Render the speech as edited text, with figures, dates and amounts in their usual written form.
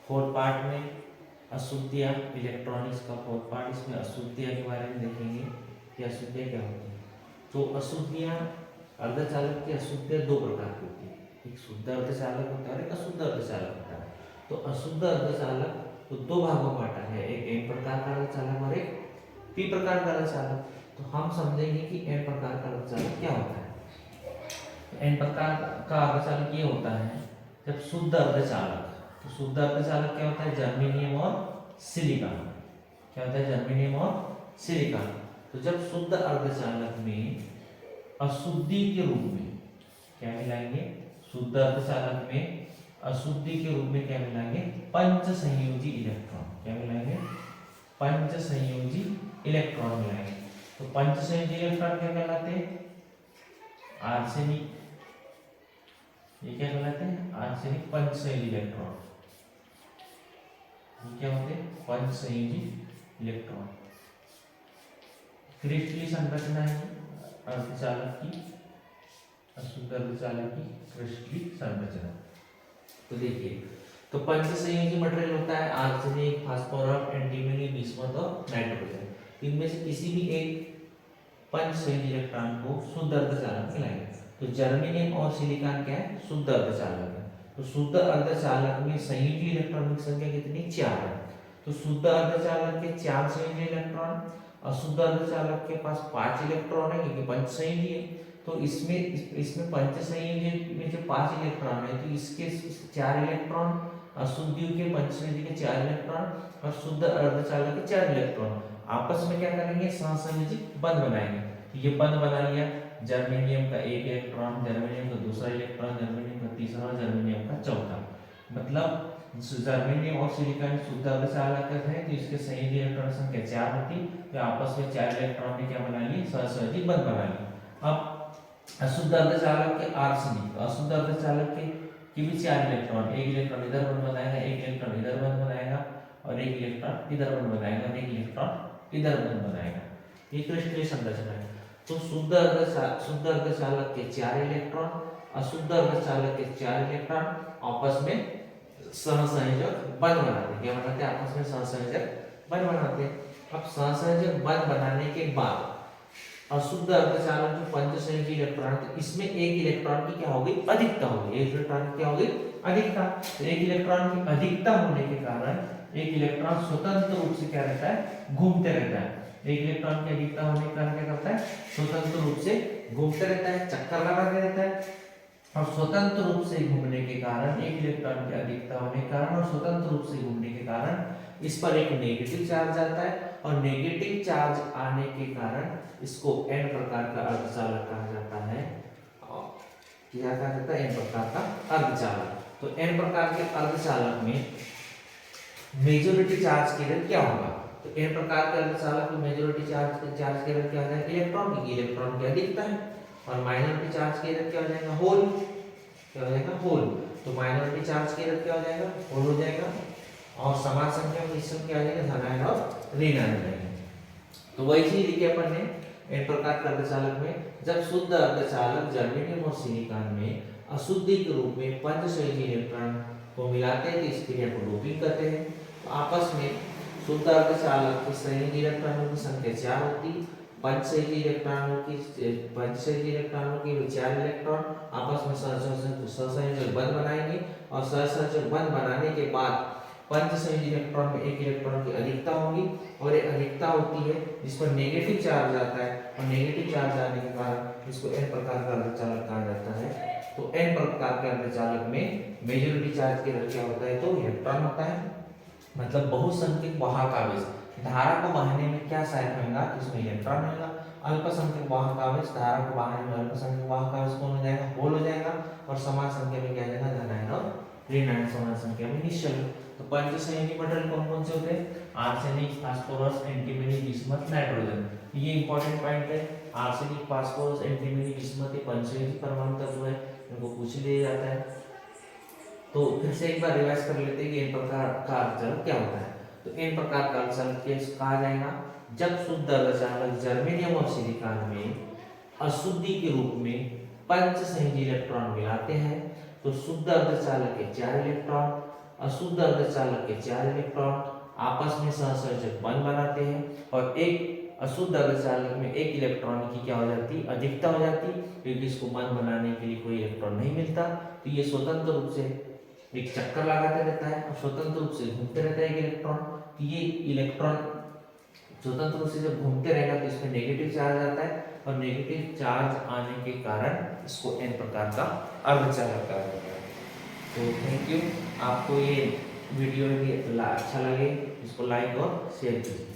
Fourth part में अशुद्धियाँ, electronics का fourth part, इसमें अशुद्धियाँ के बारे में देखेंगे कि अशुद्धियाँ क्या होती हैं। तो अशुद्धियाँ, अर्धचालक की अशुद्धियाँ दो प्रकार की होती है, एक शुद्ध अर्धचालक होता है और एक अशुद्ध अर्धचालक होता है। तो अशुद्ध अर्धचालक तो दो भागों में बांटा है, एक एन प्रकार का अर्धचालक और एक पी प्रकार का अर्धचालक। तो हम समझेंगे कि एन प्रकार का अर्धचालक क्या होता है। एन प्रकार का अर्धचालक ये होता है जब शुद्ध अर्धचालक, तो शुद्ध अर्धचालक क्या होता है, जर्मेनियम और सिलिकॉन। क्या होता है, जर्मेनियम और सिलिकॉन। तो जब शुद्ध अर्धचालक में अशुद्धि के रूप में क्या मिलाएंगे, शुद्ध अर्धचालक में अशुद्धि के रूप में क्या मिलाएंगे, पंच संयोजी इलेक्ट्रॉन। क्या मिलाएंगे, पंच संयोजी इलेक्ट्रॉन मिलाएंगे। तो पंच संयोजी इलेक्ट्रॉन क्या कहलाते हैं, आर्सेनिक। ये क्या कहलाते हैं, आर्सेनिक पंच संयोजी इलेक्ट्रॉन। ये क्या होते हैं, पंच संयोजी इलेक्ट्रॉन। क्रिस्टलीय संरचना है अर्धचालक की, अशुद्ध अर्धचालक की क्रिस्टलीय संरचना। तो देखिए, तो पंच संयोजी मटेरियल होता है आर्सेनिक, फास्फोरस, एंटीमनी, बिस्मथ और नाइट्रोजन। इनमें से किसी भी एक पंच संयोजी इलेक्ट्रॉन को शुद्ध अर्धचालक मिलाएंगे। तो जर्मेनियम और सिलिकॉन क्या है, शुद्ध अर्धचालक है। तो शुद्ध अर्धचालक में संयोजी इलेक्ट्रॉन की संख्या कितनी, 4 है। तो शुद्ध अर्धचालक के 4 संयोजी इलेक्ट्रॉन, अशुद्ध अर्धचालक के पास 5 इलेक्ट्रॉन है क्योंकि पंच संयोजी है। तो इसमें पंच संयोजी में जो 5 इलेक्ट्रॉन है, तो इसके 4 इलेक्ट्रॉन, अशुद्धियों के पंच संयोजी के 4 इलेक्ट्रॉन और शुद्ध अर्धचालक के 4 इलेक्ट्रॉन आपस में क्या करेंगे, सहसंयोजी बंध बनाएंगे। तो ये बंध बना लिया, जर्मेनियम का 1 इलेक्ट्रॉन, जर्मेनियम का दूसरा इलेक्ट्रॉन, जर्मेनियम का तीसरा और जर्मेनियम का चौथा। मतलब जर्मेनियम और सिलिकॉन शुद्ध अर्धचालक है, तो इसके संयोजी इलेक्ट्रॉन संख्या 4 होती, तो आपस में 4 इलेक्ट्रॉन ने क्या बना लिए, सहसंयोजी बंध बना लिया। अब अशुद्ध अर्धचालक के आर्सेनिक, अशुद्ध अर्धचालक के भी 4 इलेक्ट्रॉन, एक इलेक्ट्रॉन इधर बंध बनाएगा, एक इलेक्ट्रॉन इधर बंध बनाएगा और एक इलेक्ट्रॉन इधर बंध बनाएगा और एक इलेक्ट्रॉन इधर बंध बनाएगा। ये क्रिस्टलीय संरचना है। तो शुद्ध अर्धचालक के 4 इलेक्ट्रॉन, अशुद्ध अर्धचालक के 4 इलेक्ट्रॉन आपस में सहसंयोजक बंध बनाते हैं। क्या बनाते हैं, आपस में सहसंयोजक बंध बनाते हैं। अब सहसंयोजक बंध बनाने के बाद अशुद्ध अर्धचालक जो पंच संयोजी इलेक्ट्रॉन, तो इसमें एक इलेक्ट्रॉन की क्या होगी, अधिकता होगी। एक इलेक्ट्रॉन की क्या होगी, अधिकता। तो एक इलेक्ट्रॉन की अधिकता होने के कारण एक इलेक्ट्रॉन स्वतंत्र रूप से क्या रहता है, घूमते रहता है। एक इलेक्ट्रॉन की अधिकता होने के कारण क्या करता है, स्वतंत्र रूप से घूमते रहता है, चक्कर लगाते रहता है। और स्वतंत्र रूप से घूमने के कारण, एक इलेक्ट्रॉन की अधिकता होने के कारण और स्वतंत्र रूप से घूमने के कारण इस पर एक नेगेटिव चार्ज आता है और नेगेटिव चार्ज आने के कारण इसको एन प्रकार का अर्धचालक कहा जाता है। क्या कहा जाता है, एन प्रकार का अर्धचालक। तो एन प्रकार के अर्धचालक में मेजॉरिटी चार्ज केवल क्या होगा, तो एन प्रकार के अर्धचालक में मेजॉरिटी चार्ज केवल क्या हो जाएगा, इलेक्ट्रॉन की, इलेक्ट्रॉन की अधिकता है। और माइनॉरिटी चार्ज केवल क्या हो जाएगा, होल। क्या हो जाएगा, होल। तो माइनॉरिटी चार्ज केवल क्या हो जाएगा, होल हो जाएगा। और समान संख्या में इसमें क्या आ जाएगा, धनायन और ऋणायन जाएंगे। तो वही चीज लिखी अपन ने एन प्रकार के अर्धचालक में, जब शुद्ध अर्धचालक जर्मेनियम और सिलिकॉन में अशुद्धि के रूप में पंच संयोजी इलेक्ट्रॉन को मिलाते हैं, तो इस क्रिया को डोपिंग कहते हैं। तो आपस में शुद्ध अर्धचालक के संयोजी इलेक्ट्रॉनों की संख्या 4 होती, पंच संयोजी इलेक्ट्रॉनों की 4 इलेक्ट्रॉन आपस में सहसंयोजक बंध बनाएंगे और सहसंयोजक बंध बनाने के बाद पंच संयोजी इलेक्ट्रॉन में एक इलेक्ट्रॉन की अधिकता होगी और एक अधिकता होती है जिस पर नेगेटिव चार्ज आता है और नेगेटिव चार्ज आने के कारण इसको एन प्रकार का अर्धचालक कहा जाता है। तो एन प्रकार के अर्धचालक में मेजॉरिटी चार्ज के क्या होता है, तो इलेक्ट्रॉन होता है। मतलब बहुसंख्यक वाहक आवेश, धारा को बहाने में क्या सहायक होगा, इसमें इलेक्ट्रॉन होगा। अल्पसंख्यक वाहक आवेश, धारा को बहाने में अल्पसंख्यक वाहक आवेश कौन हो जाएगा, होल हो जाएगा। और समान संख्या में क्या जाएगा, धनायन और ऋणायन समान संख्या में निश्चल। तो पंच संयोजी मटेरियल कौन कौन से होते हैं, arsenic, phosphorus, antimony, bismuth, nitrogen. ये इंपॉर्टेंट पॉइंट है। आर्सेनिक, फास्फोरस, एंटीमनी, बिस्मथ, ये पंच संयोजी परमाणु तत्व है, इनको पूछ लिया जाता है। तो फिर से एक बार रिवाइज कर लेते हैं कि एन प्रकार का अर्धचालक क्या होता है। तो एन प्रकार का अर्धचालक कहा जाएगा जब शुद्ध अर्धचालक जर्मेनियम और सिलिकॉन में अशुद्धि के रूप में पंच संयोजी इलेक्ट्रॉन मिलाते हैं, तो शुद्ध अर्धचालक के 4 इलेक्ट्रॉन, अशुद्ध अर्धचालक के 4 इलेक्ट्रॉन आपस में सहसंयोजक बंध बनाते हैं और एक अशुद्ध अर्धचालक में एक इलेक्ट्रॉन की क्या हो जाती है, अधिकता हो जाती, क्योंकि इसको बंध बनाने के लिए कोई इलेक्ट्रॉन नहीं मिलता। तो ये स्वतंत्र रूप से एक चक्कर लगाते रहता है और स्वतंत्र रूप से घूमते रहता है एक इलेक्ट्रॉन। तो ये इलेक्ट्रॉन स्वतंत्र रूप से जब घूमते रहेगा तो इसमें नेगेटिव चार्ज आता है और नेगेटिव चार्ज आने के कारण इसको n प्रकार का अर्धचालक कहा जाता है। तो थैंक यू। आपको ये वीडियो यदि अच्छा लगे इसको लाइक और शेयर कीजिए।